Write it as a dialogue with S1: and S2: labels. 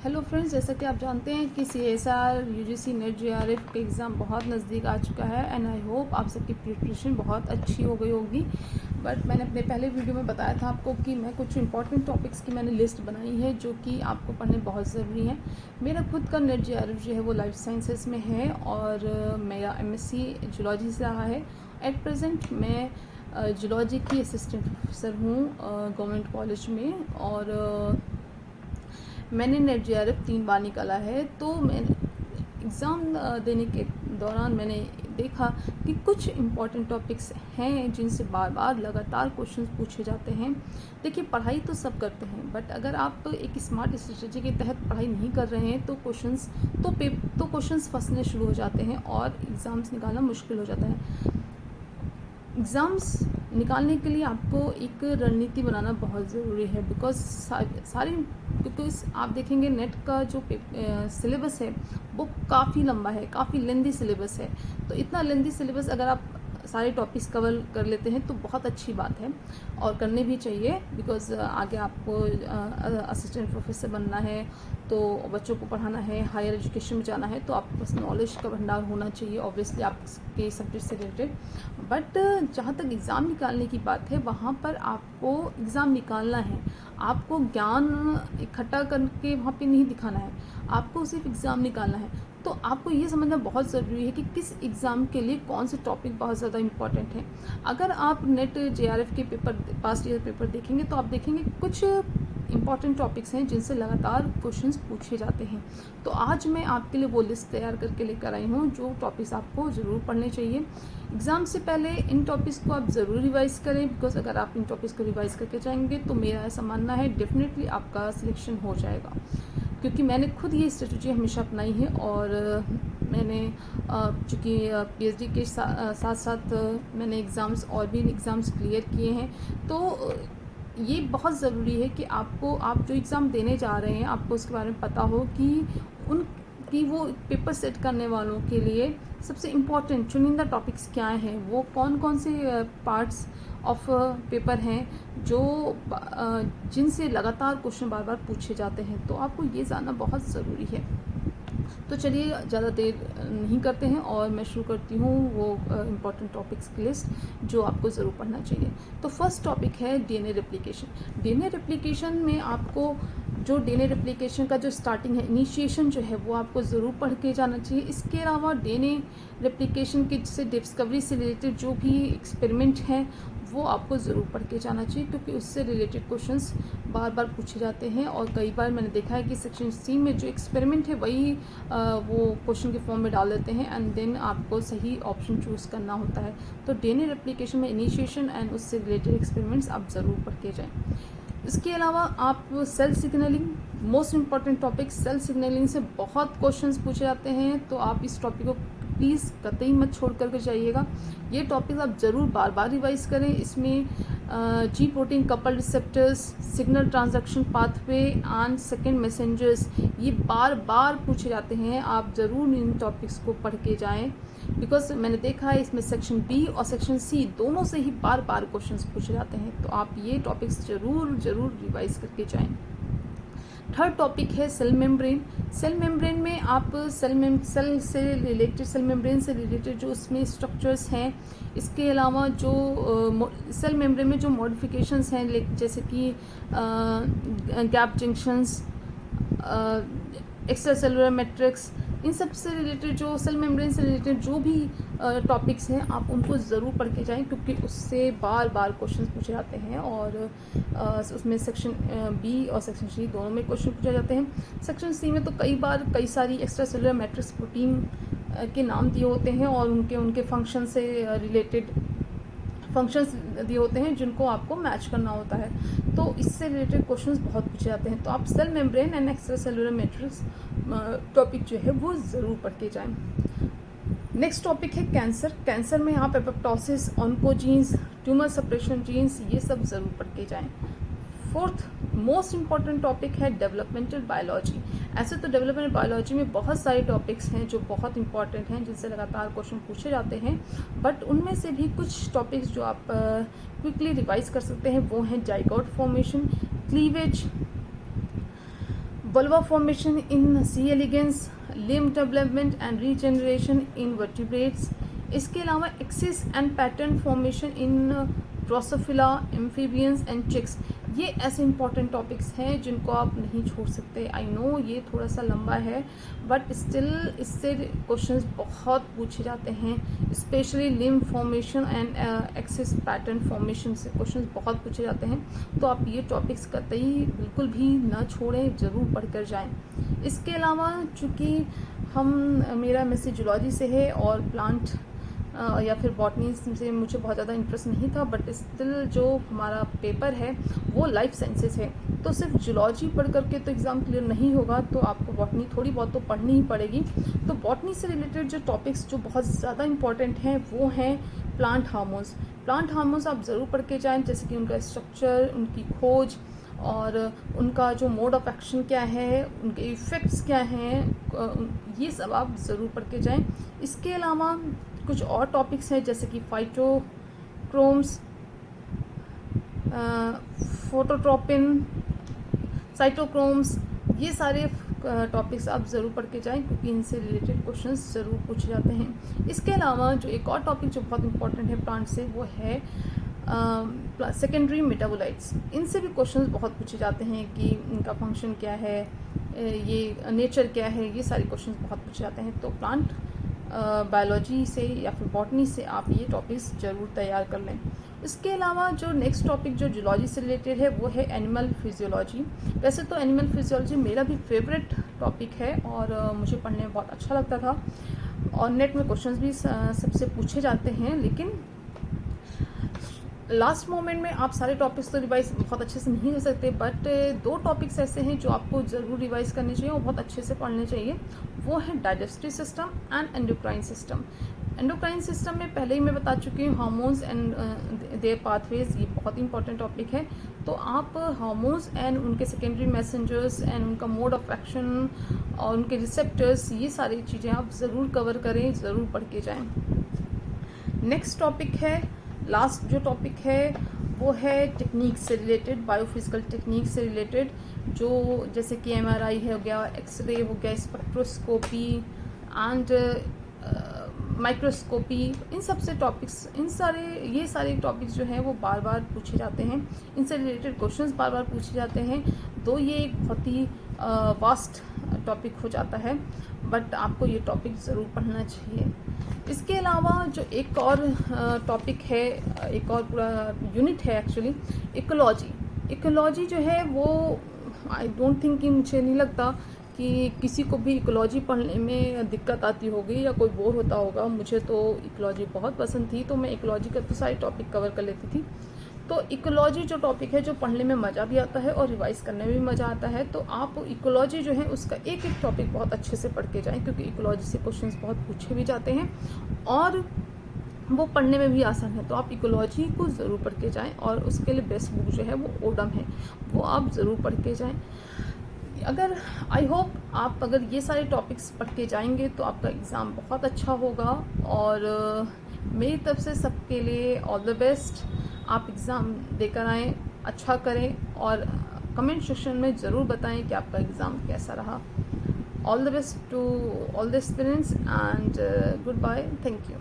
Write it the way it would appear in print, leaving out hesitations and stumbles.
S1: Hello friends, जैसा कि आप जानते हैं कि CSR UGC नेट JRF का एग्ज़ाम बहुत नज़दीक आ चुका है एंड आई होप आप सबकी प्रिपरेशन बहुत अच्छी हो गई होगी। बट मैंने अपने पहले वीडियो में बताया था आपको कि मैं कुछ इंपॉर्टेंट टॉपिक्स की मैंने लिस्ट बनाई है जो कि आपको पढ़ने बहुत ज़रूरी है। मेरा खुद का नेट JRF जो है वो लाइफ साइंसेस में है और मेरा MSc जूलॉजी से रहा है। एट प्रेजेंट मैं जूलॉजी की असिस्टेंट प्रोफेसर हूँ गवर्नमेंट कॉलेज में और मैंने नेट JRF 3 बार निकाला है। तो मैंने एग्ज़ाम देने के दौरान मैंने देखा कि कुछ इम्पॉर्टेंट टॉपिक्स हैं जिनसे बार बार लगातार क्वेश्चंस पूछे जाते हैं। देखिए, पढ़ाई तो सब करते हैं, बट अगर आप एक स्मार्ट स्ट्रेटजी के तहत पढ़ाई नहीं कर रहे हैं तो क्वेश्चंस फंसने शुरू हो जाते हैं और एग्ज़ाम्स निकालना मुश्किल हो जाता है। एग्ज़ाम्स निकालने के लिए आपको एक रणनीति बनाना बहुत ज़रूरी है क्योंकि आप देखेंगे नेट का जो सिलेबस है वो काफ़ी लंबा है, काफ़ी लेंदी सिलेबस है। तो इतना लेंदी सिलेबस अगर आप सारे टॉपिक्स कवर कर लेते हैं तो बहुत अच्छी बात है और करने भी चाहिए, बिकॉज़ आगे आपको असिस्टेंट प्रोफेसर बनना है, तो बच्चों को पढ़ाना है, हायर एजुकेशन में जाना है, तो आपके पास नॉलेज का भंडार होना चाहिए ऑब्वियसली आपके सब्जेक्ट से रिलेटेड। बट जहाँ तक एग्ज़ाम निकालने की बात है, वहाँ पर आपको एग्ज़ाम निकालना है, आपको ज्ञान इकट्ठा करके वहाँ पे नहीं दिखाना है, आपको सिर्फ एग्ज़ाम निकालना है। तो आपको ये समझना बहुत ज़रूरी है कि किस एग्ज़ाम के लिए कौन से टॉपिक बहुत ज़्यादा इम्पॉर्टेंट हैं। अगर आप नेट JRF के पास्ट ईयर पेपर देखेंगे तो आप देखेंगे कुछ इम्पॉर्टेंट टॉपिक्स हैं जिनसे लगातार क्वेश्चंस पूछे जाते हैं। तो आज मैं आपके लिए वो लिस्ट तैयार करके लेकर आई हूँ जो टॉपिक्स आपको ज़रूर पढ़ने चाहिए। एग्ज़ाम से पहले इन टॉपिक्स को आप ज़रूर रिवाइज़ करें, बिकॉज अगर आप इन टॉपिक्स को रिवाइज़ करके जाएंगे तो मेरा ऐसा मानना है डेफिनेटली आपका सिलेक्शन हो जाएगा, क्योंकि मैंने खुद ये स्ट्रेटजी हमेशा अपनाई है और मैंने चूँकि PhD के साथ साथ मैंने एग्ज़ाम्स और भी एग्ज़ाम्स क्लियर किए हैं। तो ये बहुत ज़रूरी है कि आप जो एग्ज़ाम देने जा रहे हैं आपको उसके बारे में पता हो कि वो पेपर सेट करने वालों के लिए सबसे इम्पॉर्टेंट चुनिंदा टॉपिक्स क्या हैं, वो कौन कौन से पार्ट्स ऑफ पेपर हैं जो जिनसे लगातार क्वेश्चन बार बार पूछे जाते हैं। तो आपको ये जानना बहुत ज़रूरी है। तो चलिए ज़्यादा देर नहीं करते हैं और मैं शुरू करती हूँ वो इम्पॉर्टेंट टॉपिक्स की लिस्ट जो आपको ज़रूर पढ़ना चाहिए। तो फर्स्ट टॉपिक है DNA रेप्लिकेशन। DNA रेप्लिकेशन में आपको जो DNA रेप्लिकेशन का जो स्टार्टिंग है, इनिशिएशन जो है वो आपको ज़रूर पढ़ के जाना चाहिए। इसके अलावा DNA रेप्लिकेशन के से डिस्कवरी से रिलेटेड जो भी एक्सपेरिमेंट हैं वो आपको ज़रूर पढ़ के जाना चाहिए, क्योंकि उससे रिलेटेड क्वेश्चंस बार बार पूछे जाते हैं और कई बार मैंने देखा है कि सेक्शन C में जो एक्सपेरिमेंट है वही वो क्वेश्चन के फॉर्म में डाल देते हैं एंड देन आपको सही ऑप्शन चूज़ करना होता है। तो DNA रेप्लिकेशन में इनिशिएशन एंड उससे रिलेटेड एक्सपेरिमेंट्स आप ज़रूर पढ़ के जाएँ। इसके अलावा आप cell signalling, most important topic cell signalling से बहुत क्वेश्चंस पूछे जाते हैं, तो आप इस टॉपिक को प्लीज़ कतई मत छोड़ करके जाइएगा। ये टॉपिक आप ज़रूर बार बार रिवाइज करें। इसमें G protein couple receptors, signal transduction pathway and second messengers, ये बार बार पूछे जाते हैं। आप ज़रूर इन टॉपिक्स को पढ़ के जाएं, बिकॉज मैंने देखा है इसमें सेक्शन B और सेक्शन C दोनों से ही बार बार क्वेश्चंस पूछे जाते हैं। तो आप ये टॉपिक्स ज़रूर रिवाइज करके जाएं। थर्ड टॉपिक है सेल मेम्ब्रेन। सेल मेम्ब्रेन में आप सेल मेम्ब्रेन से रिलेटेड जो उसमें स्ट्रक्चर्स हैं, इसके अलावा जो सेल मेम्ब्रेन में जो मॉडिफिकेशंस हैं जैसे कि gap junctions, extra cellular matrix, इन सब से रिलेटेड जो सेल मेम्ब्रेन से रिलेटेड जो भी टॉपिक्स हैं आप उनको ज़रूर पढ़ के जाएं, क्योंकि उससे बार बार क्वेश्चंस पूछे जाते हैं और उसमें सेक्शन B और सेक्शन C दोनों में क्वेश्चन पूछे जाते हैं। सेक्शन C में तो कई सारी एक्स्ट्रा सेलुलर मैट्रिक्स प्रोटीन के नाम दिए होते हैं और उनके फंक्शन से रिलेटेड फंक्शंस दिए होते हैं जिनको आपको मैच करना होता है। तो इससे रिलेटेड क्वेश्चंस बहुत पूछे जाते हैं। तो आप cell membrane and extra cellular matrix topic जो है वो ज़रूर पढ़ के जाएं। नेक्स्ट टॉपिक है कैंसर। कैंसर में आप apoptosis, oncogenes, tumour suppression genes, ये सब ज़रूर पढ़ के जाएं। फोर्थ मोस्ट इम्पॉर्टेंट टॉपिक है डेवलपमेंटल बायोलॉजी। ऐसे तो डेवलपमेंटल बायोलॉजी में बहुत सारे टॉपिक्स हैं जो बहुत इंपॉर्टेंट हैं, जिनसे लगातार क्वेश्चन पूछे जाते हैं, बट उनमें से भी कुछ टॉपिक्स जो आप क्विकली रिवाइज कर सकते हैं वो हैं zygote formation, cleavage, vulva formation in C. elegans, limb development and regeneration in vertebrates. इसके अलावा axis and pattern formation in Drosophila, amphibians and chicks. ये ऐसे इंपॉर्टेंट टॉपिक्स हैं जिनको आप नहीं छोड़ सकते। आई नो ये थोड़ा सा लंबा है, बट स्टिल इससे क्वेश्चंस बहुत पूछे जाते हैं, specially limb formation and axis pattern formation से क्वेश्चंस बहुत पूछे जाते हैं। तो आप ये टॉपिक्स कतई बिल्कुल भी ना छोड़ें, ज़रूर पढ़कर जाएं। इसके अलावा चूँकि मेरा मैसेज जूलॉजी से है और प्लांट या फिर बॉटनी से मुझे बहुत ज़्यादा इंटरेस्ट नहीं था, बट स्टिल जो हमारा पेपर है वो लाइफ साइंसेस है, तो सिर्फ जूलॉजी पढ़ करके तो एग्ज़ाम क्लियर नहीं होगा, तो आपको बॉटनी थोड़ी बहुत तो पढ़नी ही पड़ेगी। तो बॉटनी से रिलेटेड जो टॉपिक्स जो बहुत ज़्यादा इंपॉर्टेंट हैं वो हैं प्लांट हार्मोन्स। प्लांट हार्मोन्स आप ज़रूर पढ़ के जाएँ, जैसे कि उनका स्ट्रक्चर, उनकी खोज और उनका जो मोड ऑफ एक्शन क्या है, उनके इफ़ेक्ट्स क्या हैं, ये सब आप ज़रूर पढ़ के जाएँ। इसके अलावा कुछ और टॉपिक्स हैं जैसे कि फाइटोक्रोम्स, फोटोट्रोपिन, साइटोक्रोम्स, ये सारे टॉपिक्स आप ज़रूर पढ़ के जाएं क्योंकि इनसे रिलेटेड क्वेश्चंस ज़रूर पूछे जाते हैं। इसके अलावा जो एक और टॉपिक जो बहुत इंपॉर्टेंट है प्लांट से वो है सेकेंडरी मेटाबोलाइट्स। इनसे भी क्वेश्चंस बहुत पूछे जाते हैं कि इनका फंक्शन क्या है, ये नेचर क्या है, ये सारे क्वेश्चंस बहुत पूछे जाते हैं। तो प्लांट बायोलॉजी से या फिर बॉटनी से आप ये टॉपिक्स ज़रूर तैयार कर लें। इसके अलावा जो नेक्स्ट टॉपिक जो जूलॉजी से रिलेटेड है वो है एनिमल फिजियोलॉजी। वैसे तो एनिमल फिजियोलॉजी मेरा भी फेवरेट टॉपिक है और मुझे पढ़ने में बहुत अच्छा लगता था और नेट में क्वेश्चंस भी सबसे पूछे जाते हैं, लेकिन लास्ट मोमेंट में आप सारे टॉपिक्स तो रिवाइज बहुत अच्छे से नहीं कर सकते, बट दो टॉपिक्स ऐसे हैं जो आपको ज़रूर रिवाइज करने चाहिए और बहुत अच्छे से पढ़ने चाहिए। वो है digestive system and endocrine system. Endocrine system में पहले ही मैं बता चुकी हूँ हार्मोन्स एंड देयर पाथवेज, ये बहुत इंपॉर्टेंट टॉपिक है। तो आप हार्मोन्स एंड उनके सेकेंडरी मैसेंजर्स एंड उनका मोड ऑफ एक्शन और उनके रिसेप्टर्स, ये सारी चीज़ें आप ज़रूर कवर करें, ज़रूर पढ़ के जाएँ। नेक्स्ट टॉपिक है, लास्ट जो टॉपिक है वो है टेक्निक से रिलेटेड, बायोफिजिकल टेक्निक से रिलेटेड, जो जैसे कि MRI हो गया, एक्सरे हो गया, स्पेक्ट्रोस्कोपी एंड माइक्रोस्कोपी, इन सब से टॉपिक्स, ये सारे टॉपिक्स जो हैं वो बार बार पूछे जाते हैं, इनसे रिलेटेड क्वेश्चंस बार बार पूछे जाते हैं। तो ये एक बहुत ही वास्ट टॉपिक हो जाता है, बट आपको ये टॉपिक ज़रूर पढ़ना चाहिए। इसके अलावा जो एक और टॉपिक है, एक और पूरा यूनिट है एक्चुअली, इकोलॉजी। इकोलॉजी जो है वो आई डोंट थिंक कि, मुझे नहीं लगता कि किसी को भी इकोलॉजी पढ़ने में दिक्कत आती होगी या कोई बोर होता होगा। मुझे तो इकोलॉजी बहुत पसंद थी, तो मैं इकोलॉजी का तो सारे टॉपिक कवर कर लेती थी। तो इकोलॉजी जो टॉपिक है जो पढ़ने में मज़ा भी आता है और रिवाइज करने में भी मज़ा आता है, तो आप इकोलॉजी जो है उसका एक एक टॉपिक बहुत अच्छे से पढ़ के जाएं, क्योंकि इकोलॉजी से क्वेश्चंस बहुत पूछे भी जाते हैं और वो पढ़ने में भी आसान है। तो आप इकोलॉजी को ज़रूर पढ़ के जाएं और उसके लिए बेस्ट बुक जो है वो ओडम है, वो आप ज़रूर पढ़ के जाएँ। अगर आई होप आप अगर ये सारे टॉपिक्स पढ़ के जाएंगे तो आपका एग्ज़ाम बहुत अच्छा होगा और मेरी तरफ से सबके लिए ऑल द बेस्ट। आप एग्ज़ाम देकर आएँ, अच्छा करें और कमेंट सेक्शन में ज़रूर बताएं कि आपका एग्ज़ाम कैसा रहा। All the best to all the aspirants and good bye, thank you.